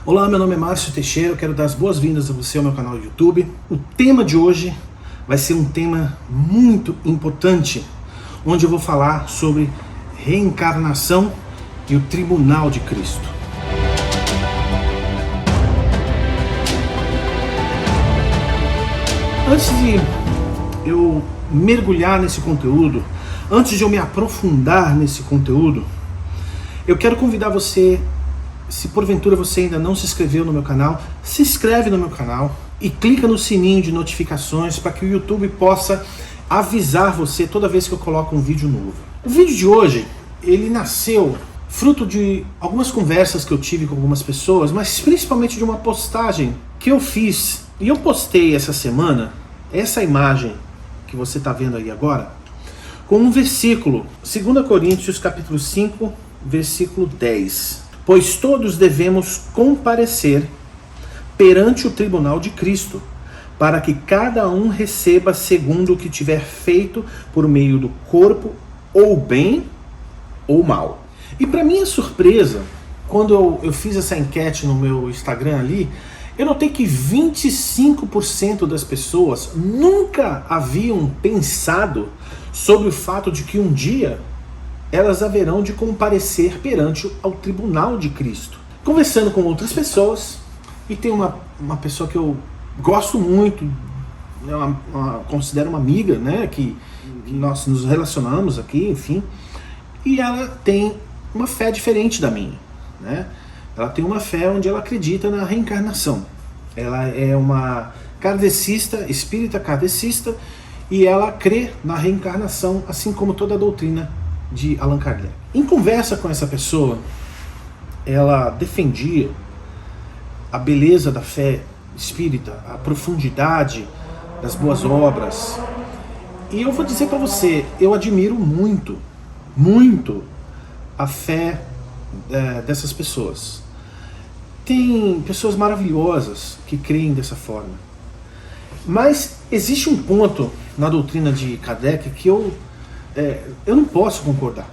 Olá, meu nome é Márcio Teixeira, eu quero dar as boas-vindas a você ao meu canal do YouTube. O tema de hoje vai ser um tema muito importante, onde eu vou falar sobre reencarnação e o Tribunal de Cristo. Antes de eu mergulhar nesse conteúdo, antes de eu me aprofundar nesse conteúdo, eu quero convidar você, se porventura você ainda não se inscreveu no meu canal, se inscreve no meu canal e clica no sininho de notificações para que o YouTube possa avisar você toda vez que eu coloco um vídeo novo. O vídeo de hoje, ele nasceu fruto de algumas conversas que eu tive com algumas pessoas, mas principalmente de uma postagem que eu fiz. E eu postei essa semana essa imagem que você está vendo aí agora, com um versículo, 2 Coríntios capítulo 5, versículo 10. Pois todos devemos comparecer perante o tribunal de Cristo, para que cada um receba segundo o que tiver feito por meio do corpo, ou bem ou mal. E para minha surpresa, quando eu fiz essa enquete no meu Instagram ali, eu notei que 25% das pessoas nunca haviam pensado sobre o fato de que um dia elas haverão de comparecer perante ao tribunal de Cristo. Conversando com outras pessoas, e tem uma pessoa que eu gosto muito, considero uma amiga, né, que nós nos relacionamos aqui, enfim, e ela tem uma fé diferente da minha, né? Ela tem uma fé onde ela acredita na reencarnação. Ela é uma kardecista, espírita kardecista, e ela crê na reencarnação, assim como toda a doutrina de Allan Kardec. Em conversa com essa pessoa, ela defendia a beleza da fé espírita, a profundidade das boas obras. E eu vou dizer para você, eu admiro muito, muito a fé dessas pessoas. Tem pessoas maravilhosas que creem dessa forma. Mas existe um ponto na doutrina de Kardec que eu não posso concordar.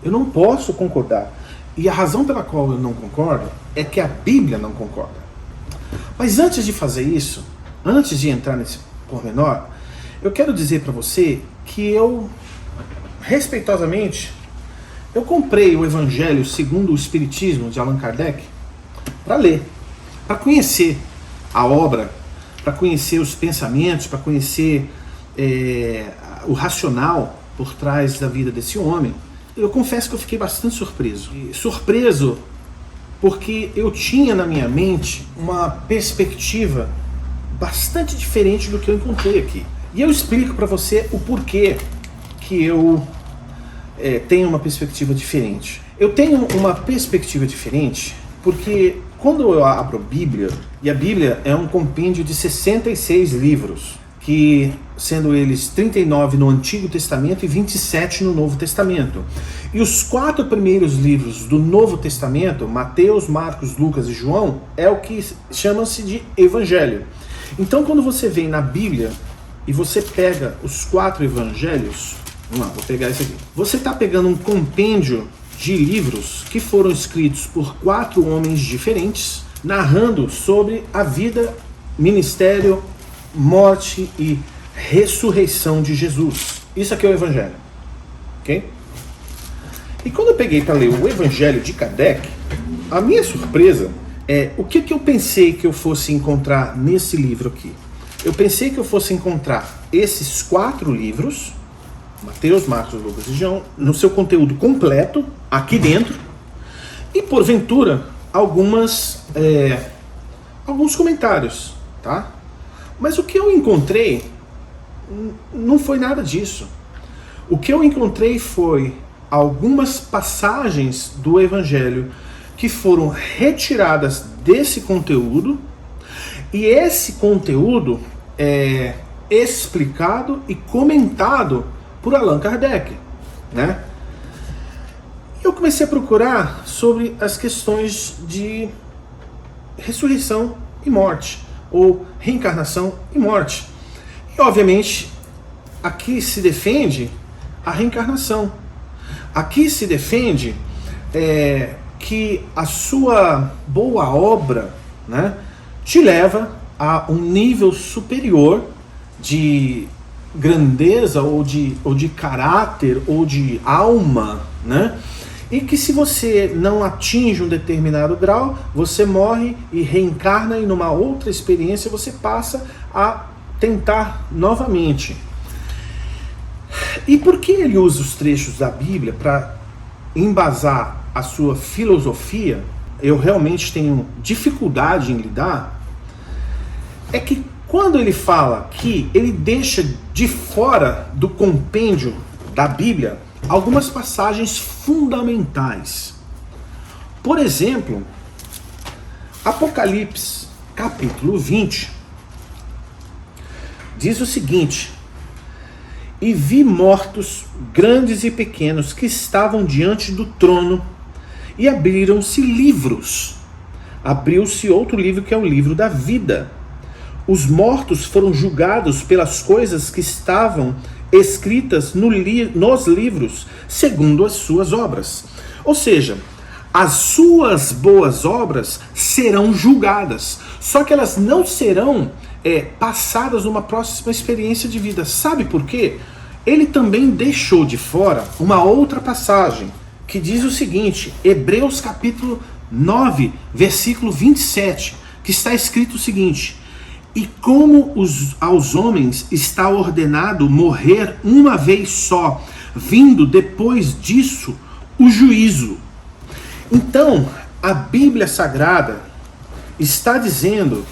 Eu não posso concordar. E a razão pela qual eu não concordo é que a Bíblia não concorda. Mas antes de fazer isso, antes de entrar nesse pormenor, eu quero dizer para você que eu, respeitosamente, eu comprei o Evangelho segundo o Espiritismo de Allan Kardec para ler, para conhecer a obra, para conhecer os pensamentos, para conhecer o racional por trás da vida desse homem. Eu confesso que eu fiquei bastante surpreso. Surpreso porque eu tinha na minha mente uma perspectiva bastante diferente do que eu encontrei aqui. E eu explico para você o porquê que eu tenho uma perspectiva diferente. Eu tenho uma perspectiva diferente porque quando eu abro a Bíblia, e a Bíblia é um compêndio de 66 livros, que sendo eles 39 no Antigo Testamento e 27 no Novo Testamento. E os 4 primeiros livros do Novo Testamento, Mateus, Marcos, Lucas e João, é o que chama-se de Evangelho. Então quando você vem na Bíblia e você pega os 4 evangelhos, vamos lá, vou pegar esse aqui. Você está pegando um compêndio de livros que foram escritos por 4 homens diferentes, narrando sobre a vida, ministério, morte e ressurreição de Jesus. Isso aqui é o Evangelho, ok? E quando eu peguei para ler o Evangelho de Kardec, a minha surpresa é o que eu pensei que eu fosse encontrar nesse livro aqui. Eu pensei que eu fosse encontrar esses 4 livros, Mateus, Marcos, Lucas e João, no seu conteúdo completo, aqui dentro, e porventura alguns comentários, tá? Mas o que eu encontrei não foi nada disso. O que eu encontrei foi algumas passagens do Evangelho que foram retiradas desse conteúdo, e esse conteúdo é explicado e comentado por Allan Kardec, né? Eu comecei a procurar sobre as questões de ressurreição e morte, ou reencarnação e morte. E obviamente aqui se defende a reencarnação. Aqui se defende que a sua boa obra, né, te leva a um nível superior de grandeza ou de caráter ou de alma, né? E que se você não atinge um determinado grau, você morre e reencarna e numa outra experiência você passa a tentar novamente. E por que ele usa os trechos da Bíblia para embasar a sua filosofia? Eu realmente tenho dificuldade em lidar. É que quando ele fala que ele deixa de fora do compêndio da Bíblia algumas passagens fundamentais. Por exemplo, Apocalipse, capítulo 20, diz o seguinte: e vi mortos, grandes e pequenos, que estavam diante do trono, e abriram-se livros. Abriu-se outro livro, que é o livro da vida. Os mortos foram julgados pelas coisas que estavam escritas nos livros, segundo as suas obras. Ou seja, as suas boas obras serão julgadas, só que elas não serão passadas numa próxima experiência de vida. Sabe por quê? Ele também deixou de fora uma outra passagem, que diz o seguinte, Hebreus capítulo 9, versículo 27, que está escrito o seguinte: e como aos homens está ordenado morrer uma vez só, vindo depois disso o juízo. Então, a Bíblia Sagrada está dizendo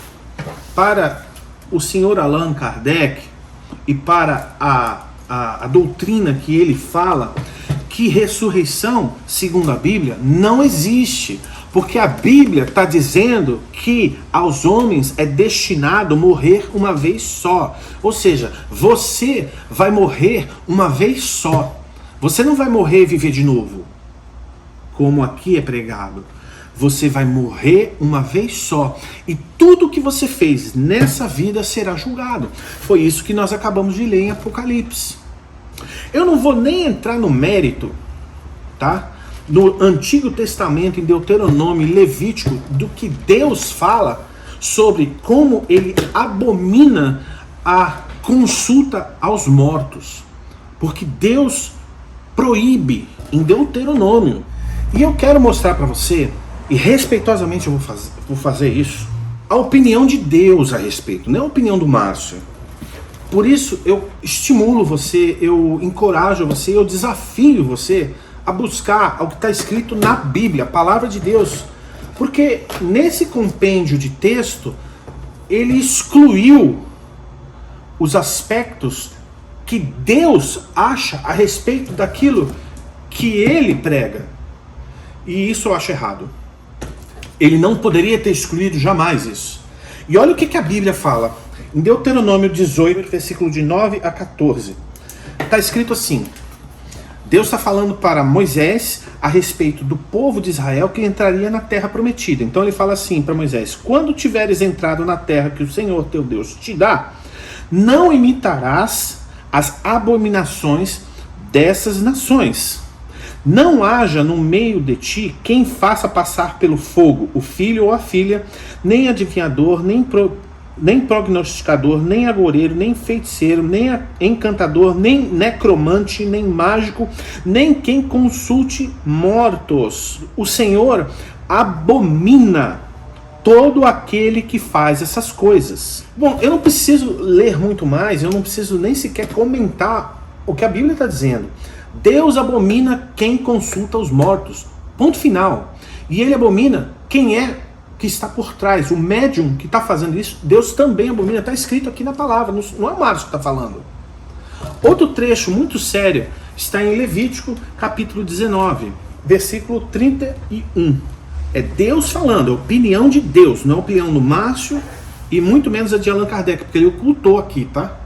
para o senhor Allan Kardec e para a doutrina que ele fala, que ressurreição, segundo a Bíblia, não existe. Porque a Bíblia está dizendo que aos homens é destinado morrer uma vez só. Ou seja, você vai morrer uma vez só. Você não vai morrer e viver de novo, como aqui é pregado. Você vai morrer uma vez só. E tudo que você fez nessa vida será julgado. Foi isso que nós acabamos de ler em Apocalipse. Eu não vou nem entrar no mérito, tá? No Antigo Testamento, em Deuteronômio e Levítico, do que Deus fala sobre como ele abomina a consulta aos mortos. Porque Deus proíbe em Deuteronômio. E eu quero mostrar para você, e respeitosamente eu vou fazer isso, a opinião de Deus a respeito, não a opinião do Márcio. Por isso eu estimulo você, eu encorajo você, eu desafio você a buscar o que está escrito na Bíblia, a palavra de Deus. Porque nesse compêndio de texto, ele excluiu os aspectos que Deus acha a respeito daquilo que ele prega. E isso eu acho errado. Ele não poderia ter excluído jamais isso. E olha o que a Bíblia fala. Em Deuteronômio 18, versículo de 9 a 14. Está escrito assim: Deus está falando para Moisés a respeito do povo de Israel que entraria na terra prometida. Então ele fala assim para Moisés: quando tiveres entrado na terra que o Senhor teu Deus te dá, não imitarás as abominações dessas nações. Não haja no meio de ti quem faça passar pelo fogo o filho ou a filha, nem adivinhador, nem prognosticador, nem agoureiro, nem feiticeiro, nem encantador, nem necromante, nem mágico, nem quem consulte mortos. O Senhor abomina todo aquele que faz essas coisas. Bom, eu não preciso ler muito mais, eu não preciso nem sequer comentar o que a Bíblia está dizendo. Deus abomina quem consulta os mortos. Ponto final. E ele abomina quem é que está por trás, o médium que está fazendo isso. Deus também abomina, está escrito aqui na palavra, não é o Márcio que está falando. Outro trecho muito sério está em Levítico capítulo 19, versículo 31. É Deus falando, é a opinião de Deus, não é a opinião do Márcio e muito menos a de Allan Kardec, porque ele ocultou aqui, tá?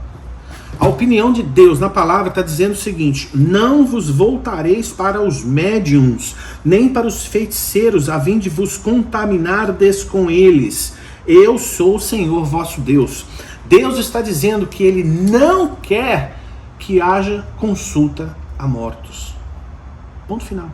A opinião de Deus na palavra está dizendo o seguinte: não vos voltareis para os médiuns, nem para os feiticeiros, a fim de vos contaminardes com eles. Eu sou o Senhor vosso Deus. Deus está dizendo que ele não quer que haja consulta a mortos. Ponto final.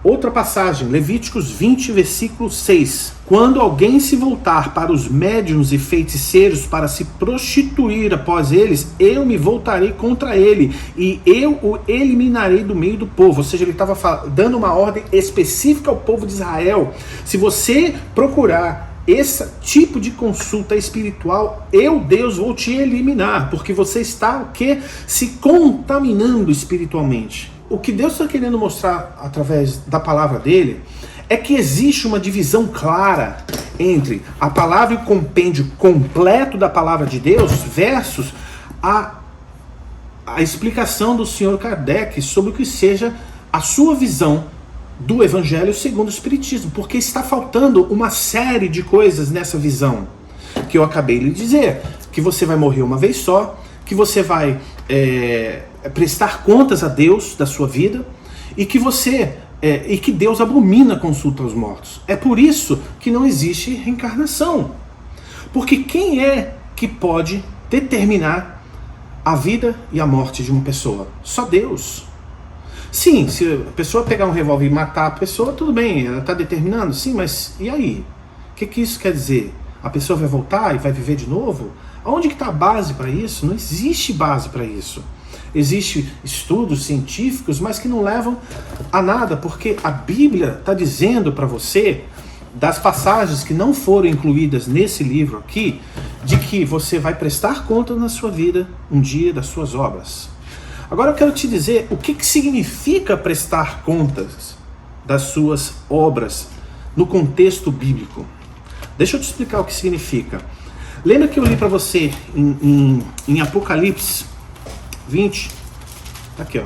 Outra passagem, Levíticos 20, versículo 6. Quando alguém se voltar para os médiuns e feiticeiros para se prostituir após eles, eu me voltarei contra ele e eu o eliminarei do meio do povo. Ou seja, ele estava dando uma ordem específica ao povo de Israel. Se você procurar esse tipo de consulta espiritual, eu, Deus, vou te eliminar, porque você está o quê? Se contaminando espiritualmente. O que Deus está querendo mostrar através da palavra dele é que existe uma divisão clara entre a palavra e o compêndio completo da palavra de Deus versus a explicação do Sr. Kardec sobre o que seja a sua visão do Evangelho segundo o Espiritismo, porque está faltando uma série de coisas nessa visão que eu acabei de lhe dizer, que você vai morrer uma vez só, que você vai prestar contas a Deus da sua vida e que Deus abomina a consulta aos mortos. É por isso que não existe reencarnação, porque quem é que pode determinar a vida e a morte de uma pessoa? Só Deus. Sim, se a pessoa pegar um revólver e matar a pessoa, tudo bem, ela está determinando, sim, mas e aí? O que isso quer dizer? A pessoa vai voltar e vai viver de novo? Aonde que está a base para isso? Não existe base para isso. Existem estudos científicos, mas que não levam a nada, porque a Bíblia está dizendo para você, das passagens que não foram incluídas nesse livro aqui, de que você vai prestar conta na sua vida um dia das suas obras. Agora eu quero te dizer o que significa prestar contas das suas obras no contexto bíblico. Deixa eu te explicar o que significa. Lembra que eu li para você em Apocalipse 20? Tá aqui, ó.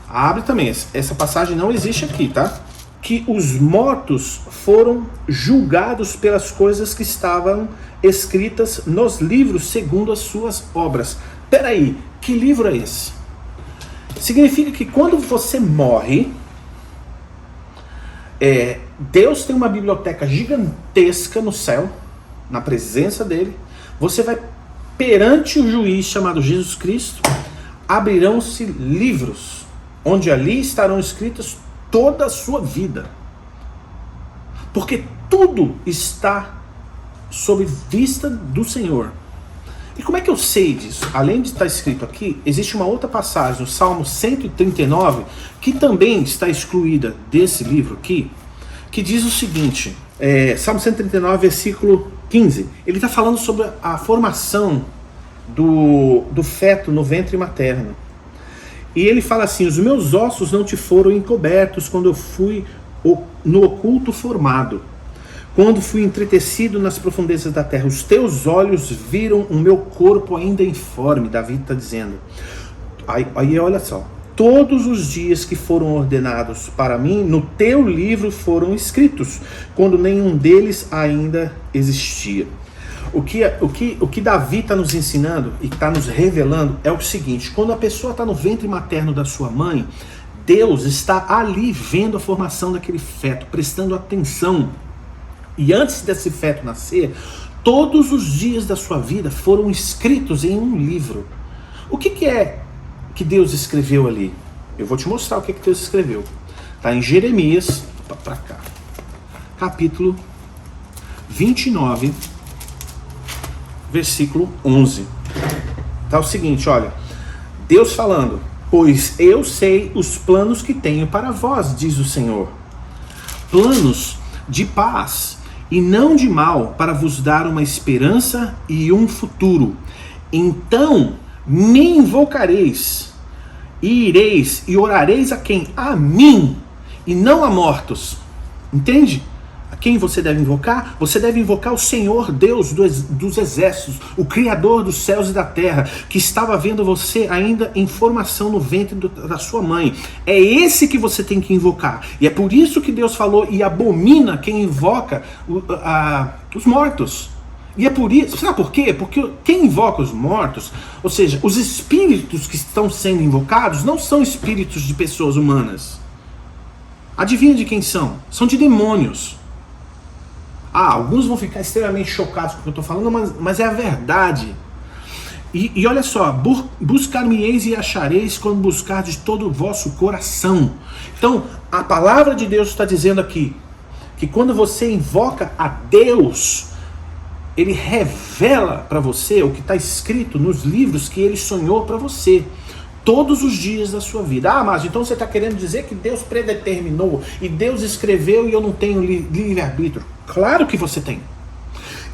Abre também. Essa passagem não existe aqui, tá? Que os mortos foram julgados pelas coisas que estavam escritas nos livros segundo as suas obras. Peraí, que livro é esse? Significa que quando você morre, Deus tem uma biblioteca gigantesca no céu, na presença dele. Você vai perante o juiz chamado Jesus Cristo, abrirão-se livros, onde ali estarão escritas toda a sua vida. Porque tudo está sob vista do Senhor. E como é que eu sei disso? Além de estar escrito aqui, existe uma outra passagem, no Salmo 139, que também está excluída desse livro aqui, que diz o seguinte, Salmo 139, versículo 15. Ele está falando sobre a formação do feto no ventre materno. E ele fala assim: os meus ossos não te foram encobertos quando eu fui no oculto formado. Quando fui entretecido nas profundezas da terra, os teus olhos viram o meu corpo ainda informe. Davi está dizendo. Aí olha só. Todos os dias que foram ordenados para mim, no teu livro foram escritos, quando nenhum deles ainda existia. O que Davi está nos ensinando e está nos revelando é o seguinte: quando a pessoa está no ventre materno da sua mãe, Deus está ali vendo a formação daquele feto, prestando atenção. E antes desse feto nascer, todos os dias da sua vida foram escritos em um livro. O que é que Deus escreveu ali? Eu vou te mostrar o que Deus escreveu. Está em Jeremias, para cá, capítulo 29, versículo 11. Está o seguinte, olha. Deus falando: pois eu sei os planos que tenho para vós, diz o Senhor. Planos de paz e não de mal, para vos dar uma esperança e um futuro. Então me invocareis, e ireis e orareis a quem? A mim, e não a mortos. Entende? A quem você deve invocar? Você deve invocar o Senhor Deus dos exércitos, o Criador dos céus e da terra, que estava vendo você ainda em formação no ventre da sua mãe. É esse que você tem que invocar. E é por isso que Deus falou: e abomina quem invoca os mortos. E é por isso, sabe por quê? Porque quem invoca os mortos, ou seja, os espíritos que estão sendo invocados, não são espíritos de pessoas humanas. Adivinha de quem são? São de demônios. Alguns vão ficar extremamente chocados com o que eu estou falando, mas é a verdade. E olha só, buscar-me-eis e achareis quando buscar de todo o vosso coração. Então, a palavra de Deus está dizendo aqui, que quando você invoca a Deus, Ele revela para você o que está escrito nos livros que Ele sonhou para você, todos os dias da sua vida. Ah, mas então você está querendo dizer que Deus predeterminou, e Deus escreveu e eu não tenho livre-arbítrio? Claro que você tem.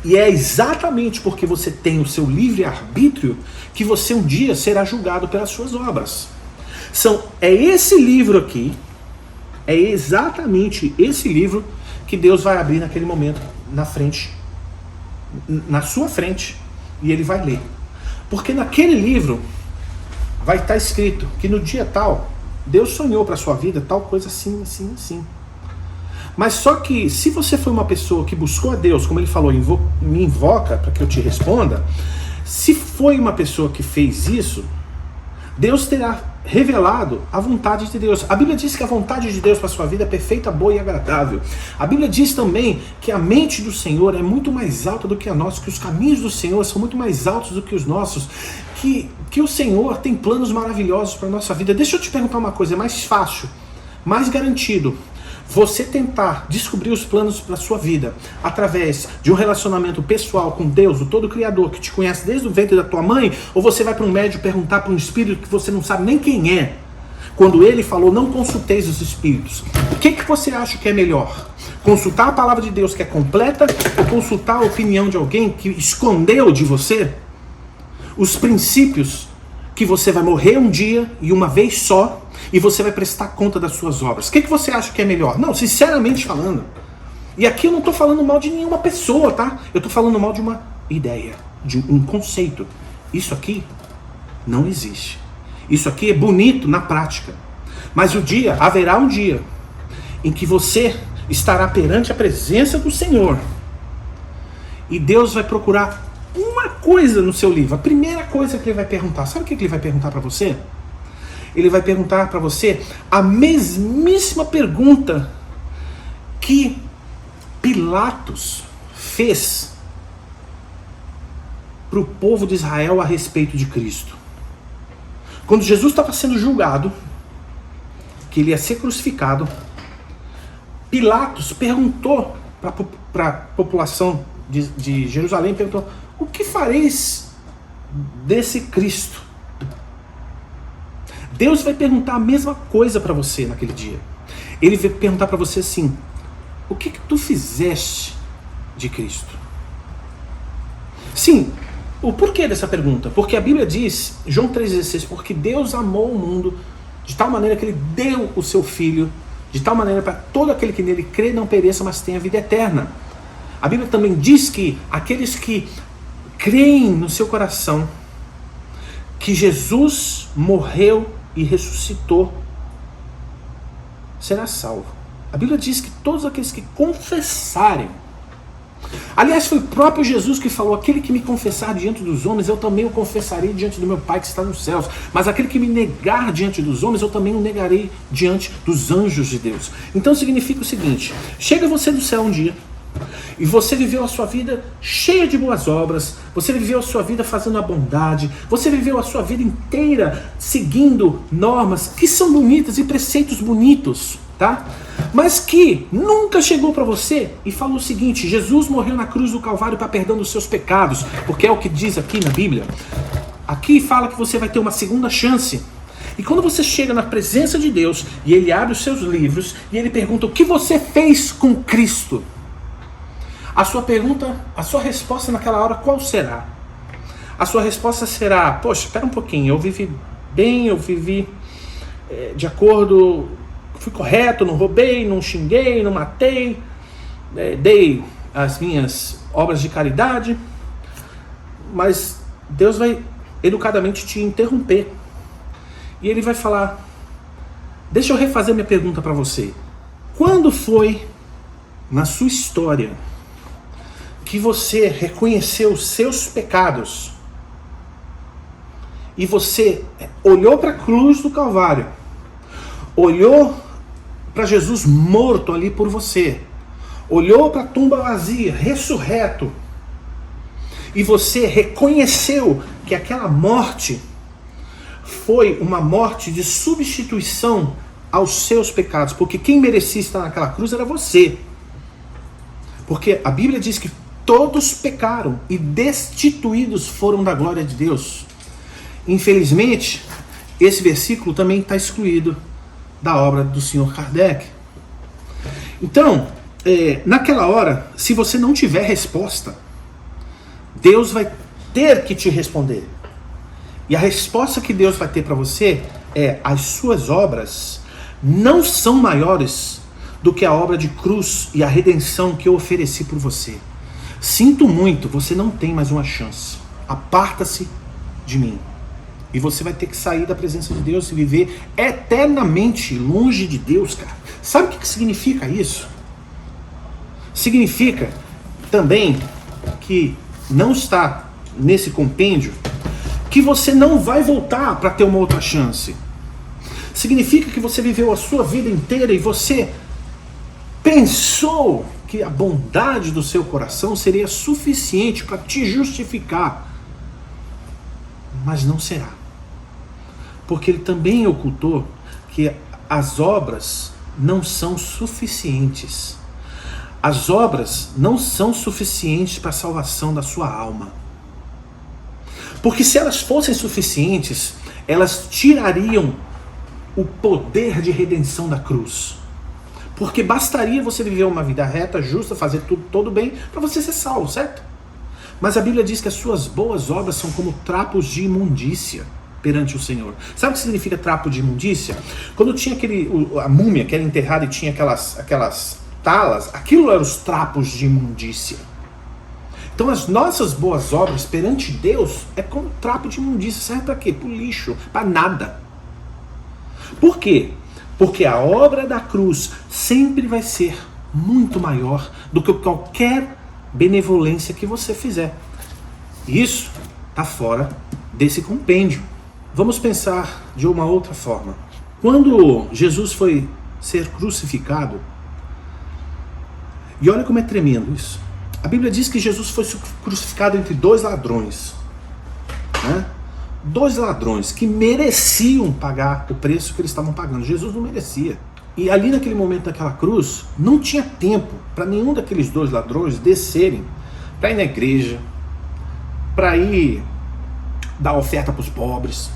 E é exatamente porque você tem o seu livre-arbítrio que você um dia será julgado pelas suas obras. É esse livro aqui, é exatamente esse livro que Deus vai abrir naquele momento na frente, na sua frente, e Ele vai ler. Porque naquele livro vai estar escrito que no dia tal, Deus sonhou para a sua vida tal coisa assim, assim, assim. Mas só que se você foi uma pessoa que buscou a Deus, como Ele falou, me invoca para que eu te responda, se foi uma pessoa que fez isso, Deus terá revelado a vontade de Deus. A Bíblia diz que a vontade de Deus para a sua vida é perfeita, boa e agradável. A Bíblia diz também que a mente do Senhor é muito mais alta do que a nossa, que os caminhos do Senhor são muito mais altos do que os nossos, que o Senhor tem planos maravilhosos para a nossa vida. Deixa eu te perguntar uma coisa, é mais fácil, mais garantido você tentar descobrir os planos para a sua vida através de um relacionamento pessoal com Deus, o Todo-Criador, que te conhece desde o ventre da tua mãe, ou você vai para um médico perguntar para um espírito que você não sabe nem quem é, quando ele falou, não consulteis os espíritos? O que você acha que é melhor? Consultar a palavra de Deus que é completa, ou consultar a opinião de alguém que escondeu de você os princípios que você vai morrer um dia e uma vez só, e você vai prestar conta das suas obras? O que você acha que é melhor? Não, sinceramente falando. E aqui eu não estou falando mal de nenhuma pessoa, tá? Eu estou falando mal de uma ideia, de um conceito. Isso aqui não existe. Isso aqui é bonito na prática. Mas haverá um dia em que você estará perante a presença do Senhor. E Deus vai procurar uma coisa no seu livro. A primeira coisa que Ele vai perguntar, sabe o que Ele vai perguntar para você? Ele vai perguntar para você a mesmíssima pergunta que Pilatos fez para o povo de Israel a respeito de Cristo. Quando Jesus estava sendo julgado, que Ele ia ser crucificado, Pilatos perguntou para a população de Jerusalém, perguntou: o que fareis desse Cristo? Deus vai perguntar a mesma coisa para você naquele dia. Ele vai perguntar para você assim: o que tu fizeste de Cristo? Sim, o porquê dessa pergunta? Porque a Bíblia diz, João 3,16, porque Deus amou o mundo de tal maneira que Ele deu o seu Filho, de tal maneira para todo aquele que nele crê não pereça, mas tenha vida eterna. A Bíblia também diz que aqueles que creem no seu coração que Jesus morreu e ressuscitou, será salvo. A Bíblia diz que todos aqueles que confessarem, aliás, foi o próprio Jesus que falou: aquele que me confessar diante dos homens, eu também o confessarei diante do meu Pai que está nos céus, mas aquele que me negar diante dos homens, eu também o negarei diante dos anjos de Deus. Então significa o seguinte: chega você do céu um dia, e você viveu a sua vida cheia de boas obras, você viveu a sua vida fazendo a bondade, você viveu a sua vida inteira seguindo normas que são bonitas e preceitos bonitos, tá? Mas que nunca chegou para você e falou o seguinte: Jesus morreu na cruz do Calvário para perdão dos seus pecados, porque é o que diz aqui na Bíblia. Aqui fala que você vai ter uma segunda chance. E quando você chega na presença de Deus e Ele abre os seus livros e Ele pergunta: o que você fez com Cristo? A sua pergunta, a sua resposta naquela hora, qual será? A sua resposta será: poxa, espera um pouquinho, eu vivi bem, eu vivi de acordo, fui correto, não roubei, não xinguei, não matei, dei as minhas obras de caridade. Mas Deus vai educadamente te interromper. E Ele vai falar: deixa eu refazer minha pergunta para você. Quando foi na sua história que você reconheceu os seus pecados e você olhou para a cruz do Calvário, olhou para Jesus morto ali por você, olhou para a tumba vazia, ressurreto, e você reconheceu que aquela morte foi uma morte de substituição aos seus pecados, porque quem merecia estar naquela cruz era você. Porque a Bíblia diz que todos pecaram e destituídos foram da glória de Deus. Infelizmente, esse versículo também está excluído da obra do Sr. Kardec. Então, naquela hora, se você não tiver resposta, Deus vai ter que te responder. E a resposta que Deus vai ter para você é: as suas obras não são maiores do que a obra de cruz e a redenção que eu ofereci por você. Sinto muito, você não tem mais uma chance. Aparta-se de mim. E você vai ter que sair da presença de Deus e viver eternamente longe de Deus, cara. Sabe o que significa isso? Significa também que não está nesse compêndio que você não vai voltar para ter uma outra chance. Significa que você viveu a sua vida inteira e você pensou que a bondade do seu coração seria suficiente para te justificar. Mas não será. Porque ele também ocultou que as obras não são suficientes. As obras não são suficientes para a salvação da sua alma. Porque se elas fossem suficientes, elas tirariam o poder de redenção da cruz. Porque bastaria você viver uma vida reta, justa, fazer tudo todo bem, para você ser salvo, certo? Mas a Bíblia diz que as suas boas obras são como trapos de imundícia perante o Senhor. Sabe o que significa trapo de imundícia? Quando tinha a múmia que era enterrada e tinha aquelas talas, aquilo eram os trapos de imundícia. Então as nossas boas obras perante Deus é como trapo de imundícia. Serve para quê? Para o lixo, para nada. Por quê? Porque a obra da cruz sempre vai ser muito maior do que qualquer benevolência que você fizer. Isso está fora desse compêndio. Vamos pensar de uma outra forma. Quando Jesus foi ser crucificado, e olha como é tremendo isso. A Bíblia diz que Jesus foi crucificado entre dois ladrões. Né? Dois ladrões que mereciam pagar o preço que eles estavam pagando. Jesus não merecia. E ali naquele momento daquela cruz, não tinha tempo para nenhum daqueles dois ladrões descerem para ir na igreja, para ir dar oferta para os pobres.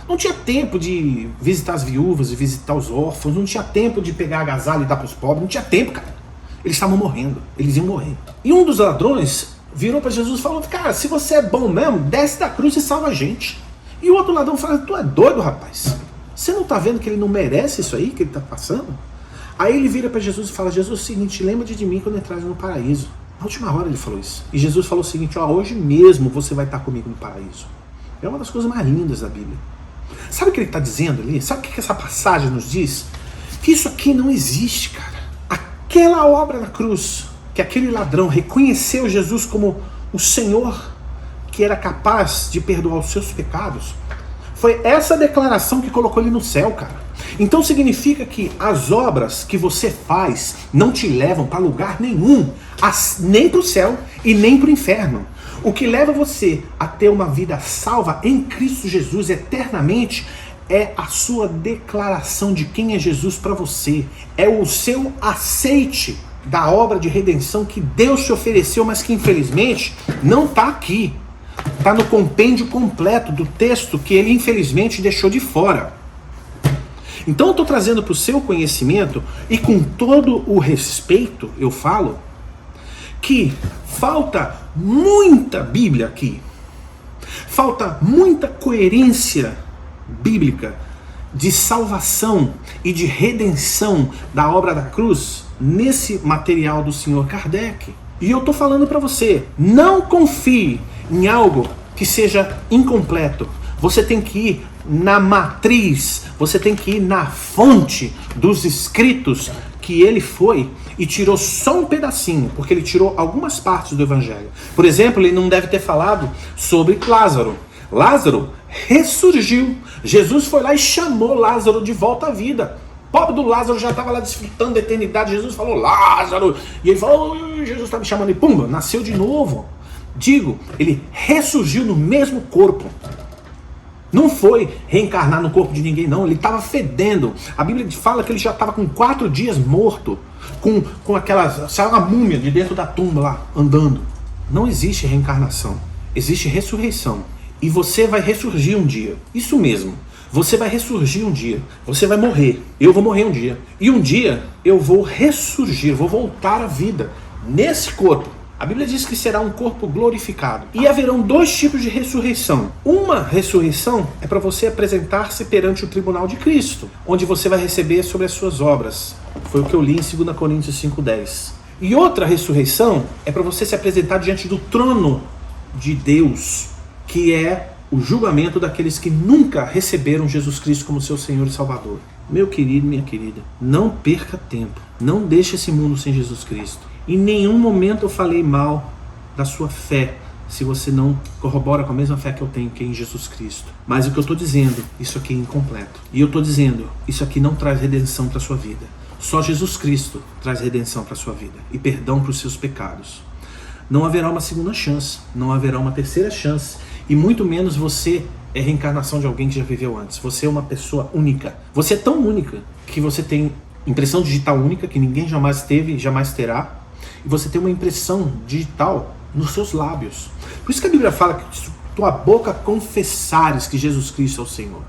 Não tinha tempo de visitar as viúvas e visitar os órfãos. Não tinha tempo de pegar agasalho e dar para os pobres. Não tinha tempo, cara. Eles estavam morrendo. Eles iam morrer. E um dos ladrões virou para Jesus e falou: cara, se você é bom mesmo, desce da cruz e salva a gente. E o outro ladrão falou: tu é doido, rapaz? Você não está vendo que ele não merece isso aí que ele está passando? Aí ele vira para Jesus e fala: Jesus, é o seguinte, lembra de mim quando entrares no paraíso. Na última hora ele falou isso. E Jesus falou o seguinte: ó, hoje mesmo você vai estar comigo no paraíso. É uma das coisas mais lindas da Bíblia. Sabe o que ele está dizendo ali? Sabe o que essa passagem nos diz? Que isso aqui não existe, cara. Aquela obra na cruz, que aquele ladrão reconheceu Jesus como o Senhor que era capaz de perdoar os seus pecados, foi essa declaração que colocou ele no céu, cara. Então significa que as obras que você faz não te levam para lugar nenhum, nem para o céu e nem para o inferno. O que leva você a ter uma vida salva em Cristo Jesus eternamente é a sua declaração de quem é Jesus para você. É o seu aceite da obra de redenção que Deus te ofereceu, mas que infelizmente não está aqui. Está no compêndio completo do texto que ele infelizmente deixou de fora. Então eu estou trazendo para o seu conhecimento, e com todo o respeito eu falo, que falta muita Bíblia aqui. Falta muita coerência bíblica de salvação e de redenção da obra da cruz nesse material do Sr. Kardec. E eu estou falando para você, não confie em algo que seja incompleto. Você tem que ir na matriz, você tem que ir na fonte dos escritos que ele foi e tirou só um pedacinho, porque ele tirou algumas partes do Evangelho. Por exemplo, ele não deve ter falado sobre Lázaro. Lázaro ressurgiu. Jesus foi lá e chamou Lázaro de volta à vida. O pobre do Lázaro já estava lá desfrutando da eternidade. Jesus falou: Lázaro. E ele falou: Jesus está me chamando. E pumba, nasceu de novo. Digo, ele ressurgiu no mesmo corpo. Não foi reencarnar no corpo de ninguém, não. Ele estava fedendo. A Bíblia fala que ele já estava com 4 dias morto, com aquela, saiu uma múmia de dentro da tumba lá, andando. Não existe reencarnação, existe ressurreição. E você vai ressurgir um dia. Isso mesmo. Você vai ressurgir um dia. Você vai morrer. Eu vou morrer um dia. E um dia eu vou ressurgir, vou voltar à vida nesse corpo. A Bíblia diz que será um corpo glorificado. E haverão 2 tipos de ressurreição. Uma ressurreição é para você apresentar-se perante o tribunal de Cristo, onde você vai receber sobre as suas obras. Foi o que eu li em 2 Coríntios 5:10. E outra ressurreição é para você se apresentar diante do trono de Deus, que é o julgamento daqueles que nunca receberam Jesus Cristo como seu Senhor e Salvador. Meu querido, minha querida, não perca tempo. Não deixe esse mundo sem Jesus Cristo. Em nenhum momento eu falei mal da sua fé, se você não corrobora com a mesma fé que eu tenho, que é em Jesus Cristo. Mas o que eu estou dizendo, isso aqui é incompleto. E eu estou dizendo, isso aqui não traz redenção para a sua vida. Só Jesus Cristo traz redenção para a sua vida e perdão para os seus pecados. Não haverá uma segunda chance, não haverá uma terceira chance, e muito menos você é reencarnação de alguém que já viveu antes. Você é uma pessoa única. Você é tão única que você tem impressão digital única, que ninguém jamais teve e jamais terá. E você tem uma impressão digital nos seus lábios. Por isso que a Bíblia fala que se tua boca confessares que Jesus Cristo é o Senhor.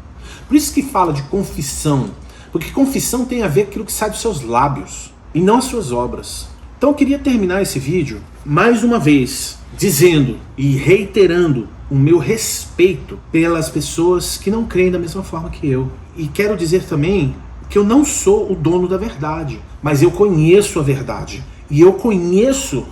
Por isso que fala de confissão. Porque confissão tem a ver com aquilo que sai dos seus lábios e não as suas obras. Então eu queria terminar esse vídeo mais uma vez dizendo e reiterando o meu respeito pelas pessoas que não creem da mesma forma que eu. E quero dizer também que eu não sou o dono da verdade, mas eu conheço a verdade. E eu conheço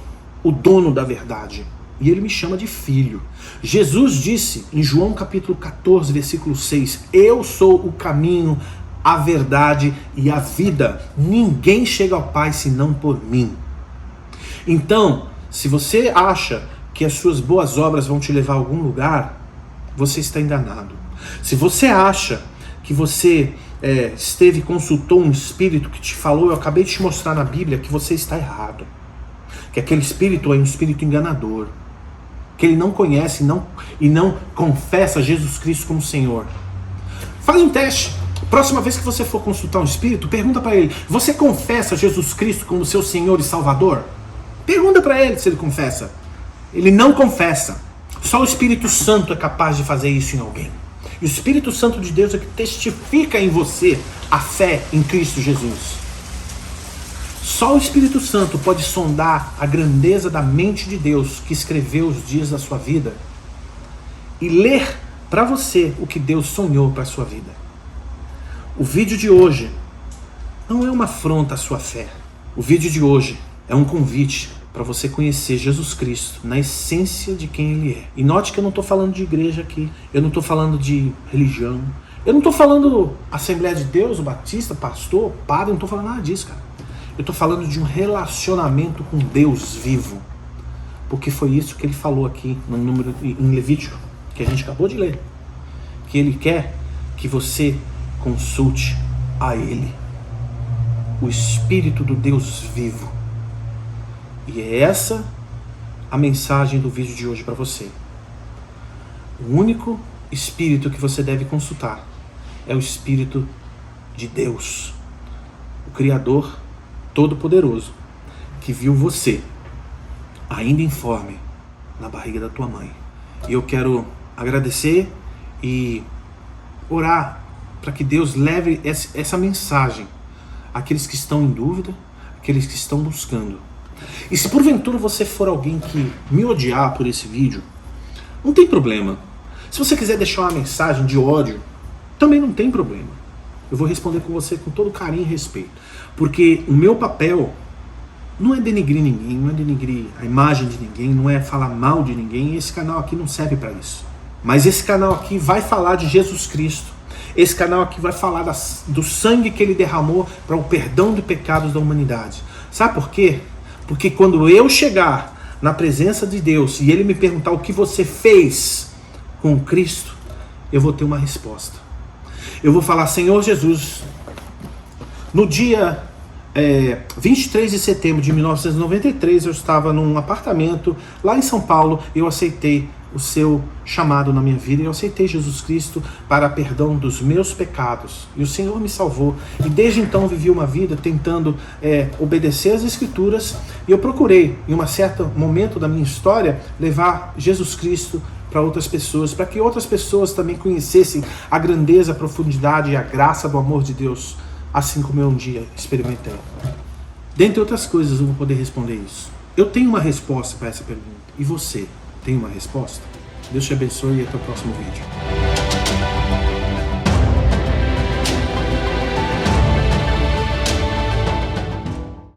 o dono da verdade. E ele me chama de filho. Jesus disse em João capítulo 14, versículo 6, eu sou o caminho, a verdade e a vida. Ninguém chega ao Pai senão por mim. Então, se você acha que as suas boas obras vão te levar a algum lugar, você está enganado. Se você acha que você consultou um espírito que te falou, eu acabei de te mostrar na Bíblia que você está errado. Que aquele espírito é um espírito enganador. Que ele não conhece e não confessa Jesus Cristo como Senhor. Faz um teste. Próxima vez que você for consultar um espírito, pergunta para ele, você confessa Jesus Cristo como seu Senhor e Salvador? Pergunta para ele se ele confessa. Ele não confessa. Só o Espírito Santo é capaz de fazer isso em alguém. E o Espírito Santo de Deus é que testifica em você a fé em Cristo Jesus. Só o Espírito Santo pode sondar a grandeza da mente de Deus que escreveu os dias da sua vida e ler para você o que Deus sonhou para a sua vida. O vídeo de hoje não é uma afronta à sua fé. O vídeo de hoje é um convite para você conhecer Jesus Cristo na essência de quem Ele é. E note que eu não estou falando de igreja aqui, eu não estou falando de religião, eu não estou falando Assembleia de Deus, o Batista, pastor, padre, eu não estou falando nada disso, cara. Eu estou falando de um relacionamento com Deus vivo. Porque foi isso que Ele falou aqui no número em Levítico, que a gente acabou de ler. Que Ele quer que você consulte a Ele, o Espírito do Deus vivo. E é essa a mensagem do vídeo de hoje para você. O único Espírito que você deve consultar é o Espírito de Deus, o Criador Todo-Poderoso, que viu você, ainda informe, na barriga da tua mãe. E eu quero agradecer e orar para que Deus leve essa mensagem àqueles que estão em dúvida, àqueles que estão buscando. E se porventura você for alguém que me odiar por esse vídeo, não tem problema. Se você quiser deixar uma mensagem de ódio, também não tem problema. Eu vou responder com você com todo carinho e respeito. Porque o meu papel não é denigrir ninguém, não é denigrir a imagem de ninguém, não é falar mal de ninguém. E esse canal aqui não serve para isso. Mas esse canal aqui vai falar de Jesus Cristo. Esse canal aqui vai falar do sangue que Ele derramou para o perdão de pecados da humanidade. Sabe por quê? Porque quando eu chegar na presença de Deus e Ele me perguntar o que você fez com Cristo, eu vou ter uma resposta. Eu vou falar, Senhor Jesus, no dia 23 de setembro de 1993, eu estava num apartamento lá em São Paulo e eu aceitei o seu chamado na minha vida. Eu aceitei Jesus Cristo para perdão dos meus pecados. E o Senhor me salvou. E desde então vivi uma vida tentando obedecer às Escrituras. E eu procurei, em um certo momento da minha história, levar Jesus Cristo para outras pessoas, para que outras pessoas também conhecessem a grandeza, a profundidade e a graça do amor de Deus, assim como eu um dia experimentei. Dentre outras coisas, eu vou poder responder isso. Eu tenho uma resposta para essa pergunta. E você tem uma resposta? Deus te abençoe e até o próximo vídeo.